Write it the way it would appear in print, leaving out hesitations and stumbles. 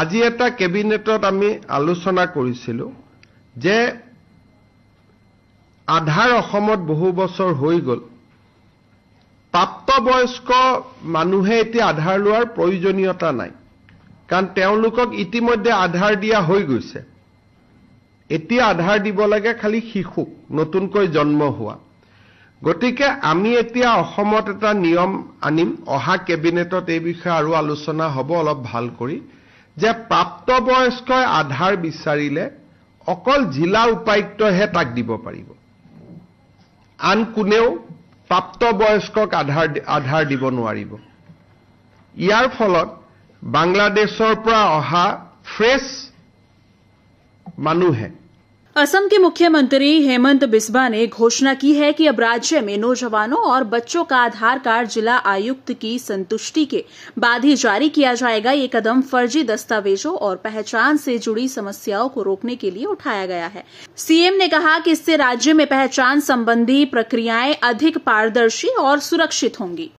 আজি এটা কেবিনেটত আমি আলোচনা কৰিছিলো যে আধাৰ অসমত বহু বছৰ হৈ গল প্ৰাপ্তবয়স্ক মানুহে এতিয়া আধাৰ লোৱাৰ প্ৰয়োজনীয়তা নাই কাৰণ তেওঁলোকক ইতিমধ্যে আধাৰ দিয়া হৈ গৈছে এতিয়া আধাৰ দিব লাগে খালি শিশুক নতুনকৈ জন্ম হোৱা গতিকে আমি এতিয়া অসমত এটা নিয়ম আনিম অহা কেবিনেটত এই বিষয়ে আৰু আলোচনা হ'ব অলপ ভাল কৰি যে প্ৰাপ্তবয়স্কই আধাৰ বিচাৰিলে অকল জিলা উপায়ুক্তহে তাক দিব পাৰিব আন কোনেও প্ৰাপ্তবয়স্কক আধাৰ দিব নোৱাৰিব ইয়াৰ ফলত বাংলাদেশৰ পৰা অহা ফ্ৰেছ মানুহে असम के मुख्यमंत्री हेमंत बिस्वा ने घोषणा की है कि अब राज्य में नौजवानों और बच्चों का आधार कार्ड जिला आयुक्त की संतुष्टि के बाद ही जारी किया जाएगा। ये कदम फर्जी दस्तावेजों और पहचान से जुड़ी समस्याओं को रोकने के लिए उठाया गया है। सीएम ने कहा कि इससे राज्य में पहचान संबंधी प्रक्रियाएं अधिक पारदर्शी और सुरक्षित होंगी।